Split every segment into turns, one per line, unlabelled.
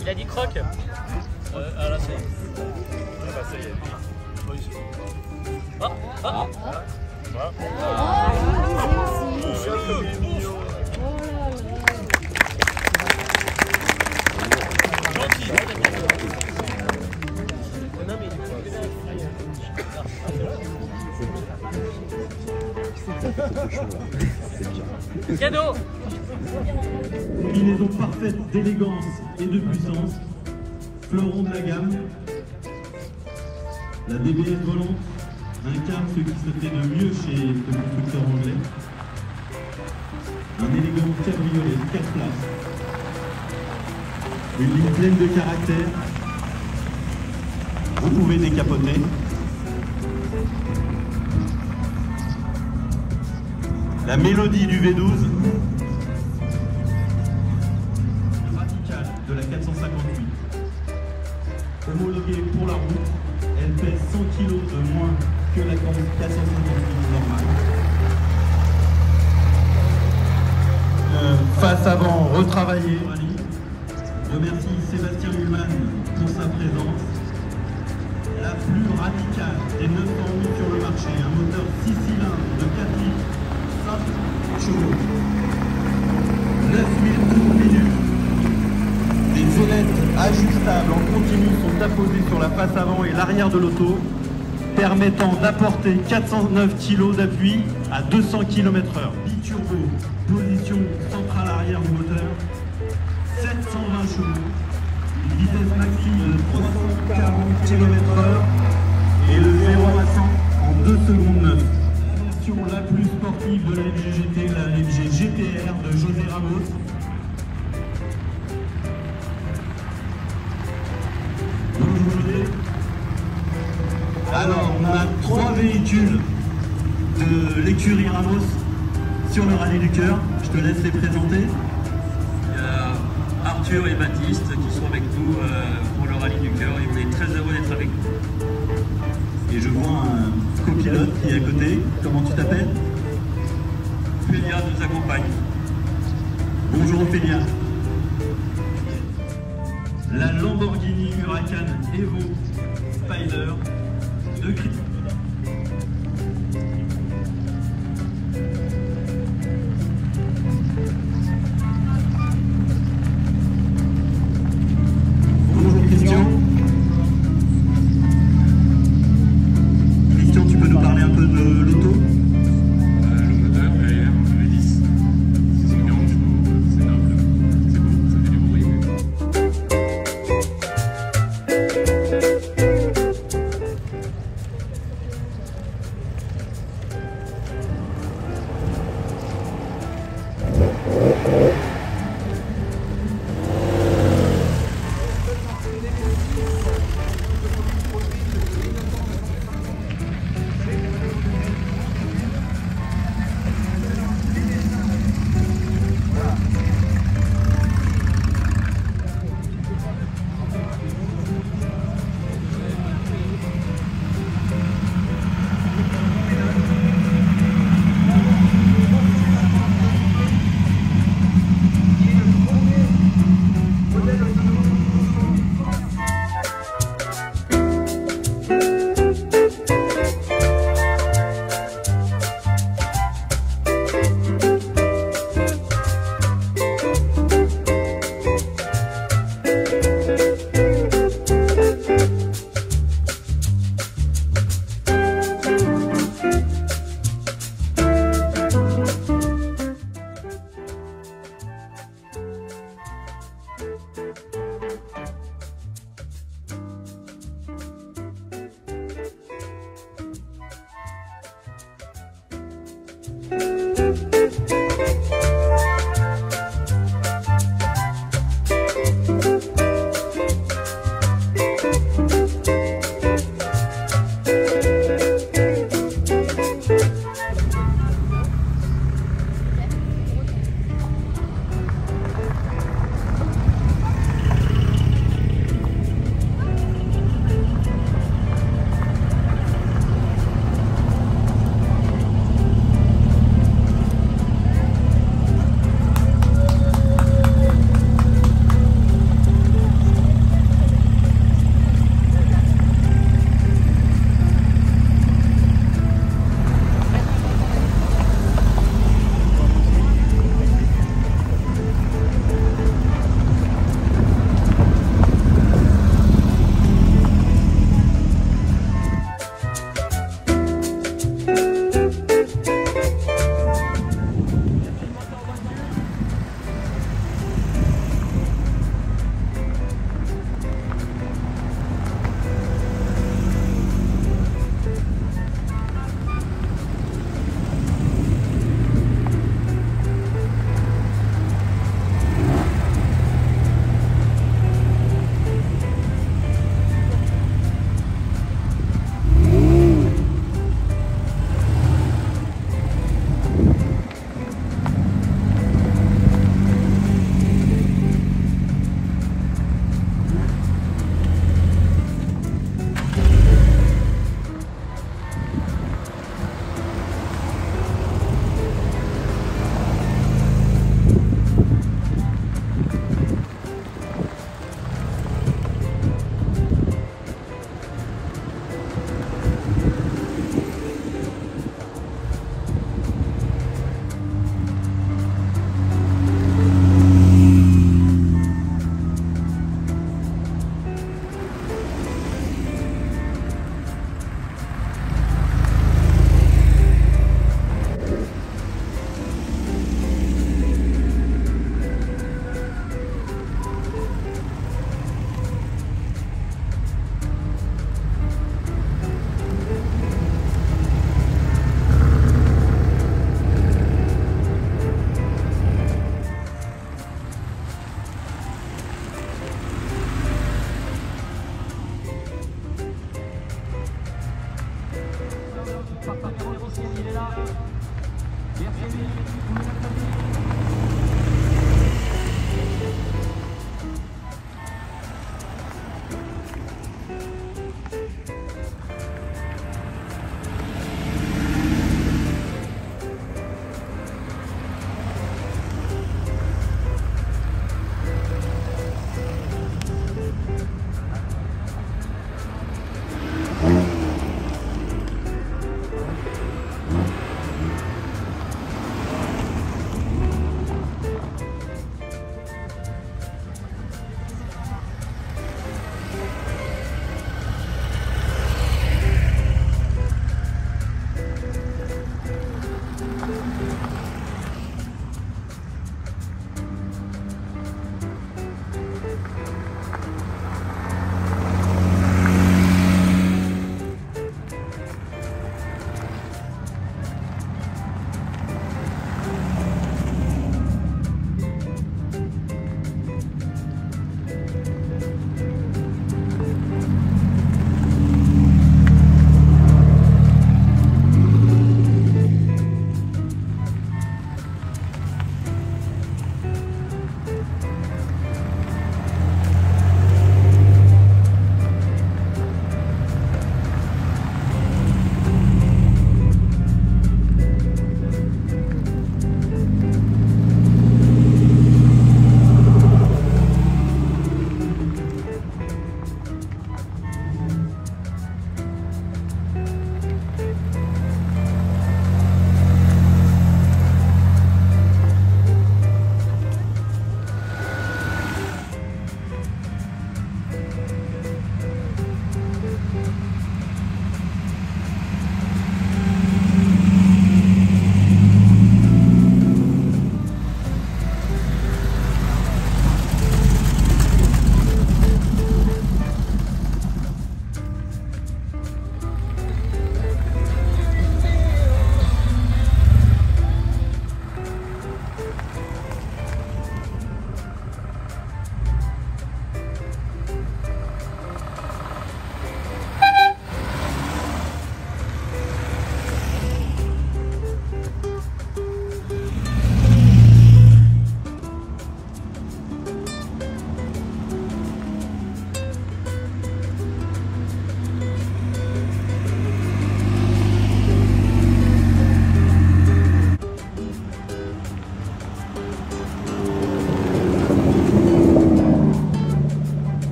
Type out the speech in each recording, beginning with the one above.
Il a dit croque. Ah là, ça y est. Ah bah, ça y est. Ah, ah, cadeau.
Combinaison parfaite d'élégance et de puissance, fleuron de la gamme, la DBS volante incarne ce qui se fait de mieux chez le constructeur anglais. Un élégant cabriolet 4 places, une ligne pleine de caractère, vous pouvez décapoter. La mélodie du V12, radicale de la 458, homologuée pour la route, elle pèse 100 kg de moins que la 458 normale. Face avant retravaillée. Je remercie Sébastien Ullmann pour sa présence. La plus radicale des 900 mis sur le marché, un moteur 6 cylindres de 4 litres. 5 chevaux, 9000 tours minutes. Des ailettes ajustables en continu sont apposées sur la face avant et l'arrière de l'auto, permettant d'apporter 409 kg d'appui à 200 km/h. Biturbo, position centrale arrière du moteur, 720 chevaux, une vitesse maximum de 340 km/h et le 0 à 100 en 2 secondes 9. La plus sportive de la MG GT, la MG GTR de José Ramos. Bonjour José. Alors, on a 3 véhicules de l'écurie Ramos sur le rallye du cœur. Je te laisse les présenter.
Il y a Arthur et Baptiste qui sont avec nous pour le rallye du cœur et on est très heureux d'être avec vous.
Et je vois un copilote qui est à côté. Comment tu t'appelles?
Ophélia nous accompagne.
Bonjour Ophélia. La Lamborghini Huracan Evo Spider de Crit. Bonjour Christian. Christian, tu peux nous parler un peu de l'auto?
Le moteur est un V10. C'est 40 chevaux, c'est noble, c'est beau, ça fait du bruit.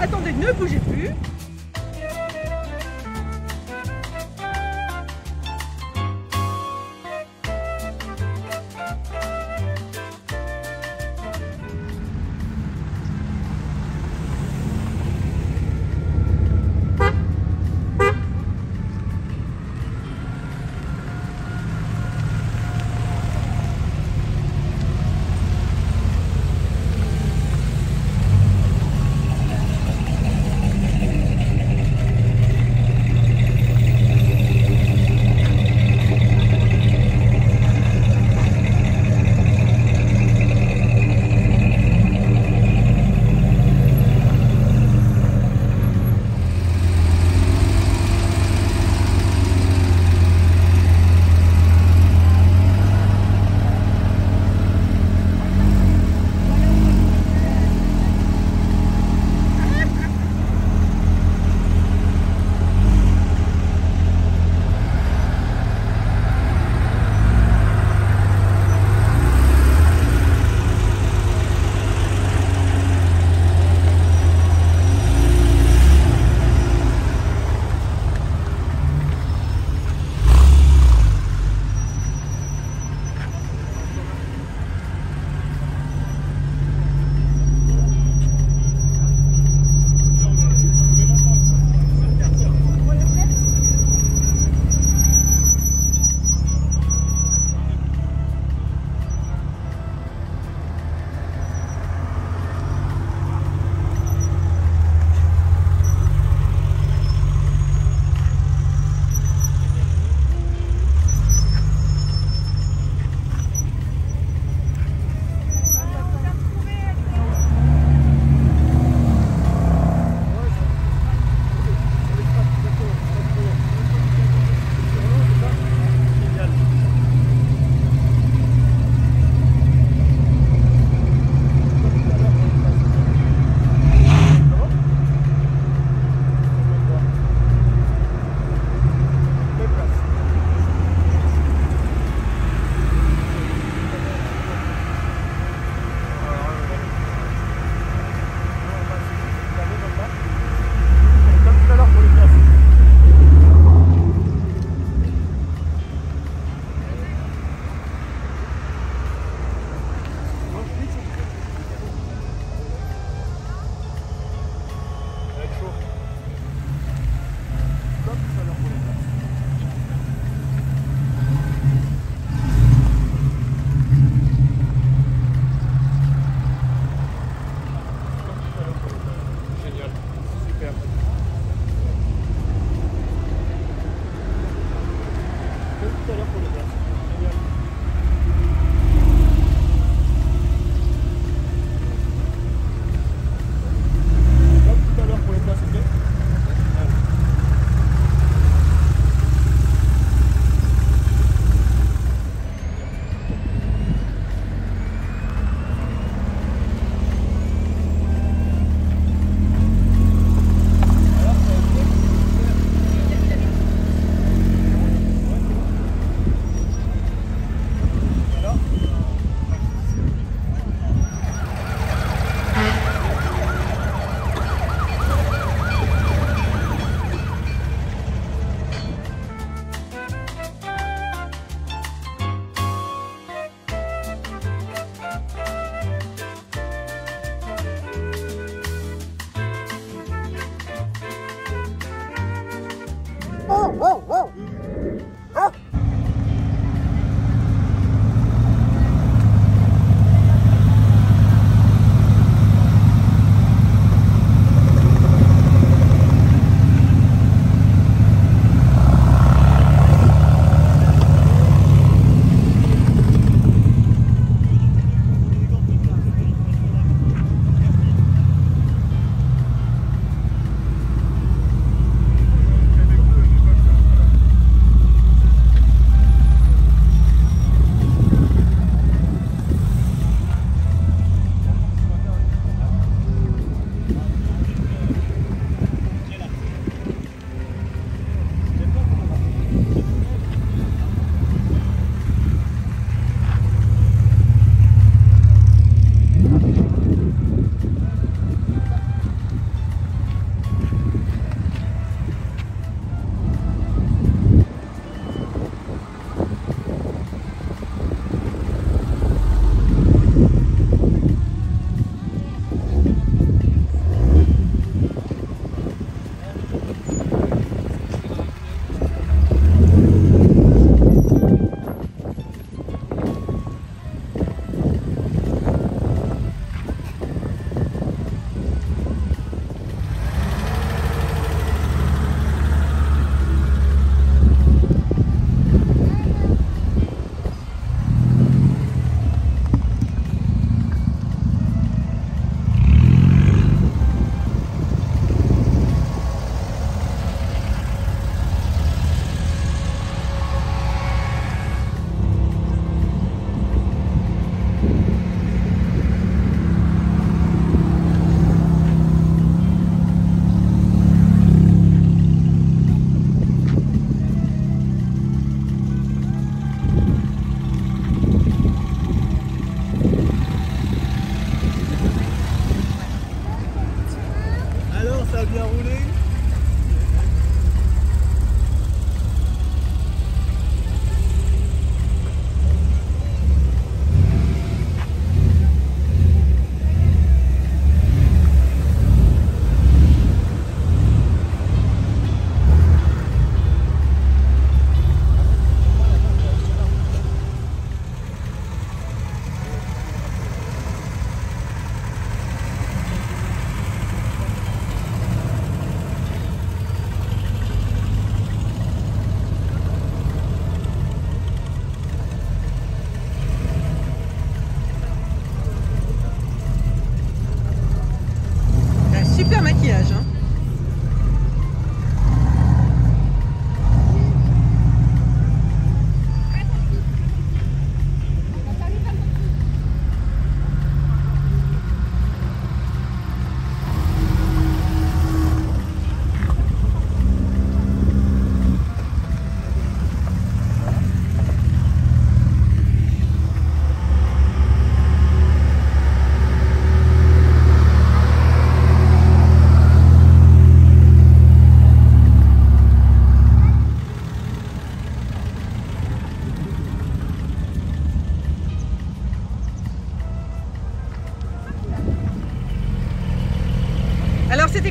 Attendez, ne bougez plus.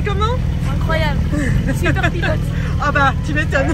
comment?
Incroyable. Super pilote.
Ah bah, tu m'étonnes.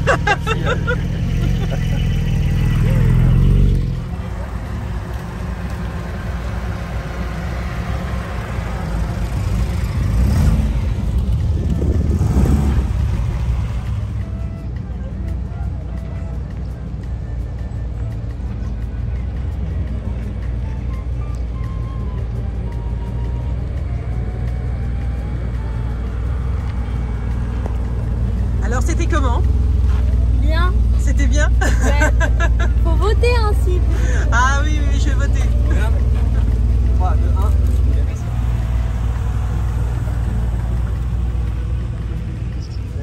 Alors c'était comment?
Bien.
C'était bien?
Ouais. Faut voter ainsi.
Ah oui, oui, je vais voter.
3, 2, 1.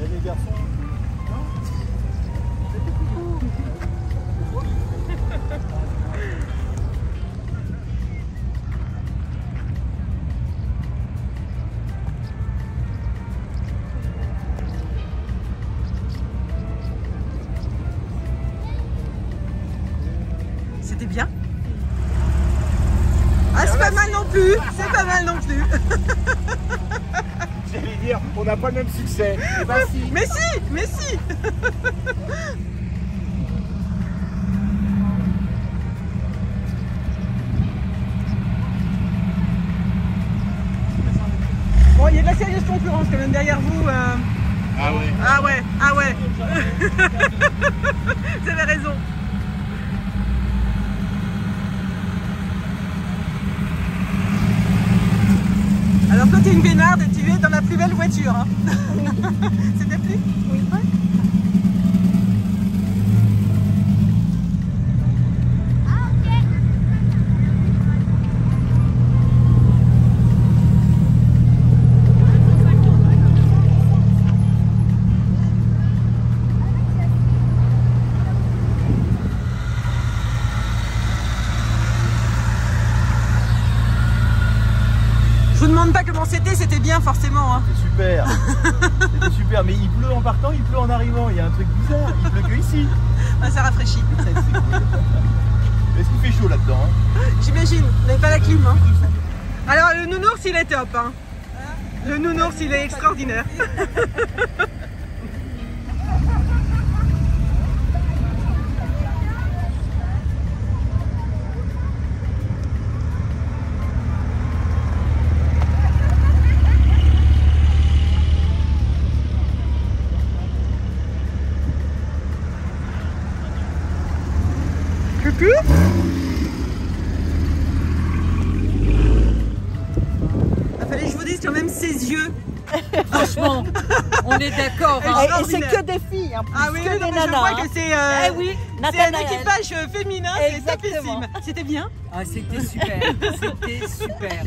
Les garçons.
C'était bien? Ah, c'est pas mal non plus. C'est pas mal non plus.
J'allais dire, on n'a pas le même succès. Eh ben, si.
Mais si, mais si. Bon, il y a de la sérieuse concurrence quand même derrière vous.
Ah ouais.
Ah ouais, ah ouais. Vous avez raison. Alors toi t'es une vénarde et tu es dans la plus belle voiture. Hein. C'était plus?
Oui. Ah, ok.
Je vous demande pas comment c'était bien forcément. Hein.
C'est super. C'était super, mais il pleut en partant, il pleut en arrivant. Il y a un truc bizarre, il pleut que ici.
Ah, ça rafraîchit.
Est-ce qu'il fait chaud là-dedans? Hein?
J'imagine, vous n'avez pas la clim. Hein. Alors le nounours il est top. Hein. Le nounours il est extraordinaire. Coucou. Il fallait que je vous dise quand même ses yeux.
Franchement, on est d'accord. Hein.
Et
c'est que des filles, en plus,
ah oui,
que
oui,
des
non,
nanas.
je vois que c'est
Eh oui,
un
Nathanaël.
équipage féminin, c'est topissime. C'était bien?
Ah, c'était super, c'était super.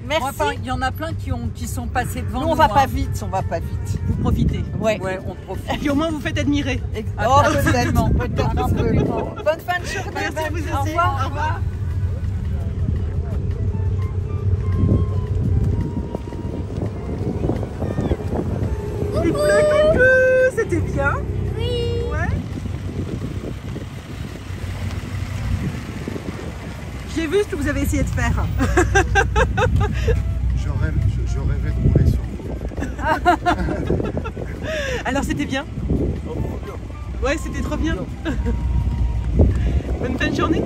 Merci.
Moi, enfin, il y en a plein qui sont passés devant
Nous,
nous.
on va pas
hein.
vite, on va pas vite.
Vous profitez.
Ouais.
Ouais, on profite.
Et puis au moins vous faites admirer.
Oh,
Absolument.
peut-être un peu. Bonne fin de journée.
Merci à vous aussi.
Au revoir.
Au revoir. Il pleut, coucou. C'était bien? Oui. Ouais. J'ai vu ce que vous avez essayé de faire.
Je rêvais de rouler sur vous.
Alors c'était bien? Ouais, c'était trop bien. Bonne fin de journée.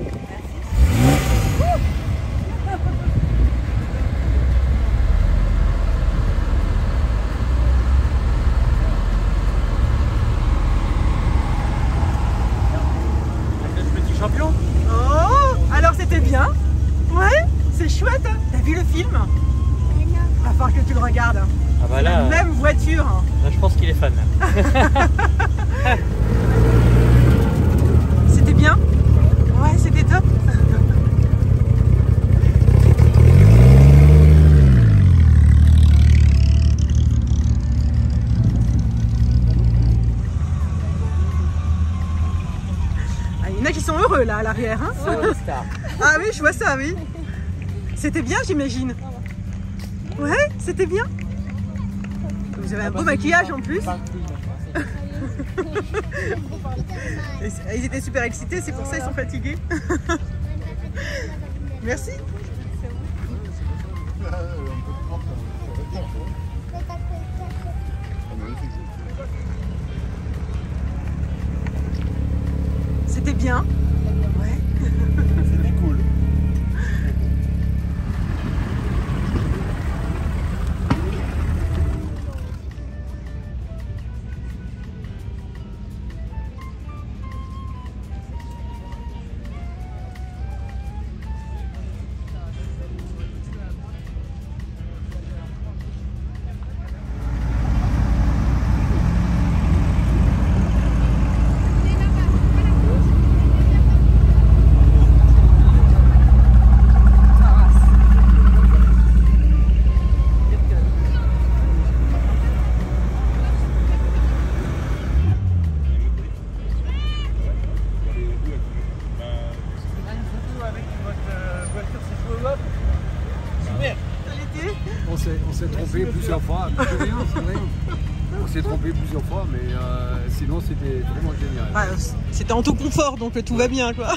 Petit champion.
Oh, alors c'était bien? Ouais, c'est chouette. Hein. T'as vu le film? Va falloir que tu le regardes. Hein.
Ah bah là,
La même voiture. Hein.
là je pense qu'il est fan.
C'était bien? Ouais, c'était top. Ah, il y en a qui sont heureux là à l'arrière. Hein. Ah oui, je vois ça, oui. C'était bien, j'imagine. Ouais, c'était bien. Vous avez un beau maquillage en plus. Ils étaient super excités, c'est pour ça ils sont fatigués. Merci. C'était bien. Ouais.
C'était cool.
On s'est trompé plusieurs fois. C'est rien, c'est rien. On s'est trompé plusieurs fois, mais sinon c'était vraiment génial.
Ah, c'était en tout confort, donc tout va bien, quoi.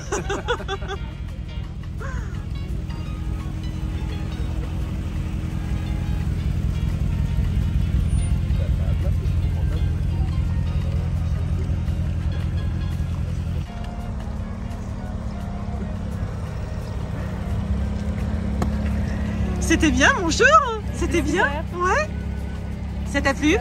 C'était bien, mon jeu, hein. C'était bien. Ouais. Ça t'a plu?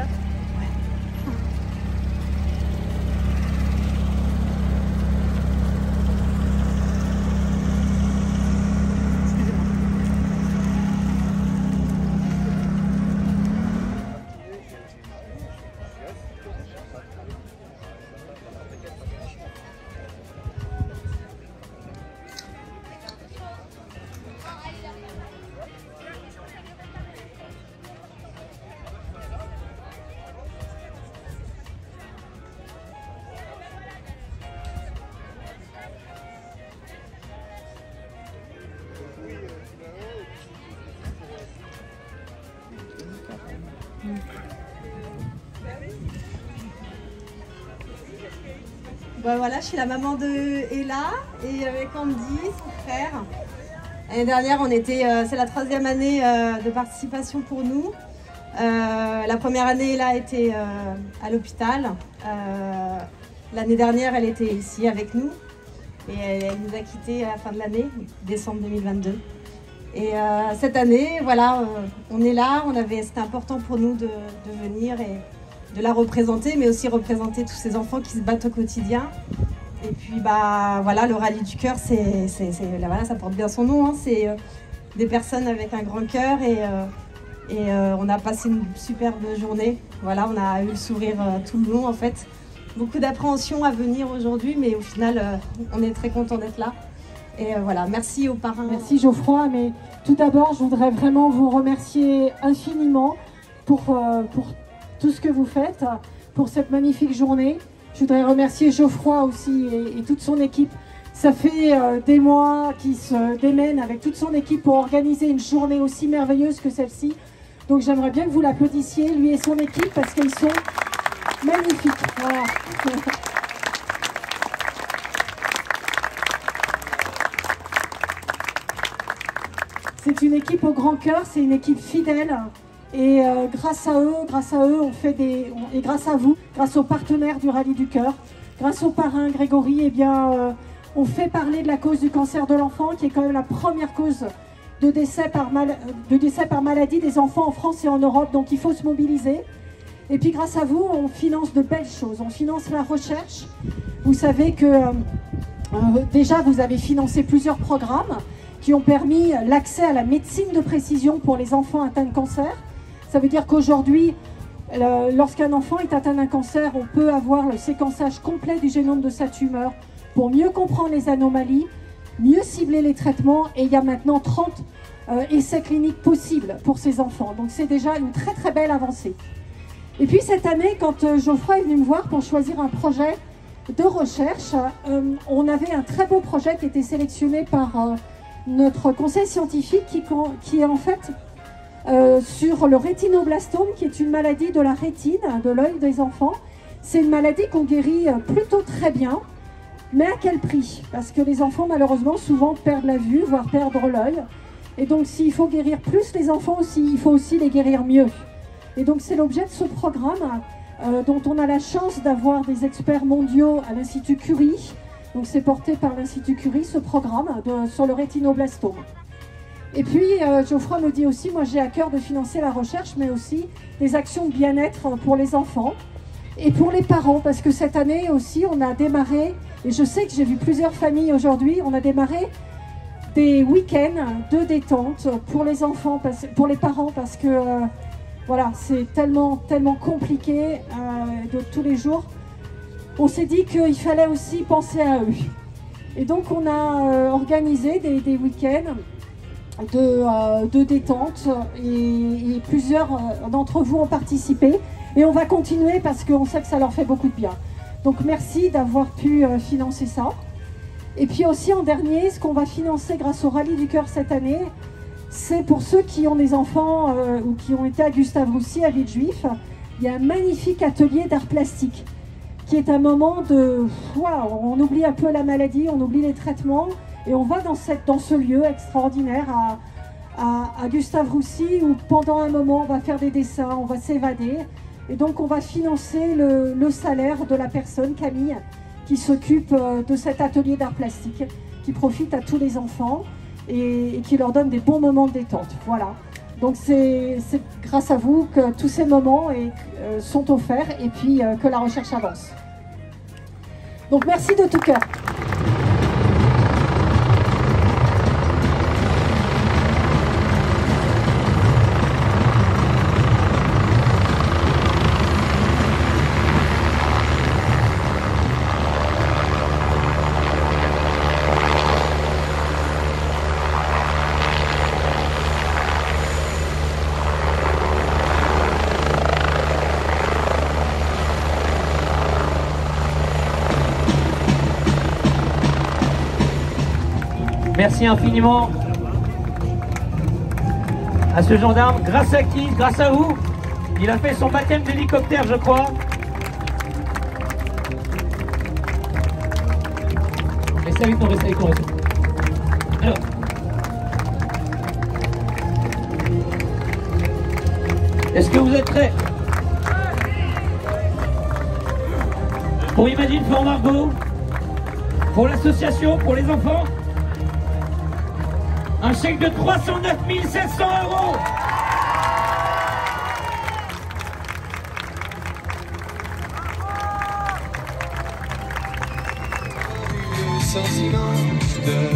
Ben voilà, je suis la maman de Ella et avec Andy, son frère. L'année dernière, c'est la 3e année de participation pour nous. La première année, Ella était à l'hôpital. L'année dernière, elle était ici avec nous et elle nous a quittés à la fin de l'année, décembre 2022. Et cette année, voilà, on est là. C'était important pour nous de venir et de la représenter, mais aussi représenter tous ces enfants qui se battent au quotidien. Et puis, bah, voilà, le Rallye du Cœur, voilà, ça porte bien son nom. Hein, c'est des personnes avec un grand cœur et on a passé une superbe journée. Voilà, on a eu le sourire tout le long, en fait. Beaucoup d'appréhension à venir aujourd'hui, mais au final, on est très content d'être là. Et voilà, merci aux parrains.
Merci Geoffroy, mais tout d'abord, je voudrais vraiment vous remercier infiniment pour tout ce que vous faites, pour cette magnifique journée. Je voudrais remercier Geoffroy aussi et toute son équipe. Ça fait des mois qu'il se démène avec toute son équipe pour organiser une journée aussi merveilleuse que celle-ci. Donc j'aimerais bien que vous l'applaudissiez, lui et son équipe, parce qu'ils sont magnifiques. Voilà. C'est une équipe au grand cœur, c'est une équipe fidèle. Et grâce à eux, et grâce à vous, grâce aux partenaires du Rallye du Cœur, grâce au parrain Grégory, eh bien, on fait parler de la cause du cancer de l'enfant, qui est quand même la première cause de décès par maladie des enfants en France et en Europe. Donc il faut se mobiliser. Et puis grâce à vous, on finance de belles choses. On finance la recherche. Vous savez que déjà, vous avez financé plusieurs programmes qui ont permis l'accès à la médecine de précision pour les enfants atteints de cancer. Ça veut dire qu'aujourd'hui, lorsqu'un enfant est atteint d'un cancer, on peut avoir le séquençage complet du génome de sa tumeur pour mieux comprendre les anomalies, mieux cibler les traitements. Et il y a maintenant 30 essais cliniques possibles pour ces enfants. Donc c'est déjà une très très belle avancée. Et puis cette année, quand Geoffroy est venu me voir pour choisir un projet de recherche, on avait un très beau projet qui était sélectionné par notre conseil scientifique qui est en fait sur le rétinoblastome, qui est une maladie de la rétine, de l'œil des enfants. C'est une maladie qu'on guérit plutôt très bien, mais à quel prix? Parce que les enfants, malheureusement, souvent perdent la vue, voire perdent l'œil. Et donc, s'il faut guérir plus les enfants aussi, il faut aussi les guérir mieux. Et donc, c'est l'objet de ce programme dont on a la chance d'avoir des experts mondiaux à l'Institut Curie. Donc c'est porté par l'Institut Curie, ce programme sur le rétinoblastome. Et puis Geoffroy me dit aussi, moi j'ai à cœur de financer la recherche, mais aussi des actions de bien-être pour les enfants et pour les parents, parce que cette année aussi on a démarré, et je sais que j'ai vu plusieurs familles aujourd'hui, on a démarré des week-ends de détente pour les enfants, pour les parents, parce que voilà, c'est tellement compliqué de tous les jours. On s'est dit qu'il fallait aussi penser à eux. Et donc on a organisé des week-ends de détente et plusieurs d'entre vous ont participé. Et on va continuer parce qu'on sait que ça leur fait beaucoup de bien. Donc merci d'avoir pu financer ça. Et puis aussi en dernier, ce qu'on va financer grâce au Rallye du Cœur cette année, c'est pour ceux qui ont des enfants ou qui ont été à Gustave-Roussy, à Villejuif, il y a un magnifique atelier d'art plastique qui est un moment de... Wow, on oublie un peu la maladie, on oublie les traitements et on va dans ce lieu extraordinaire à Gustave-Roussy où pendant un moment on va faire des dessins, on va s'évader et donc on va financer le salaire de la personne, Camille, qui s'occupe de cet atelier d'art plastique, qui profite à tous les enfants et qui leur donne des bons moments de détente. Voilà. Donc c'est grâce à vous que tous ces moments sont offerts et puis que la recherche avance. Donc merci de tout cœur.
Merci infiniment à ce gendarme. Grâce à qui? Grâce à vous. Il a fait son baptême d'hélicoptère, je crois. Restez avec nous, restez avec nous. Alors. Est-ce que vous êtes prêts? Pour Imagine for Margot, pour l'association, pour les enfants, un chèque de 309 700 €.
Sentiment de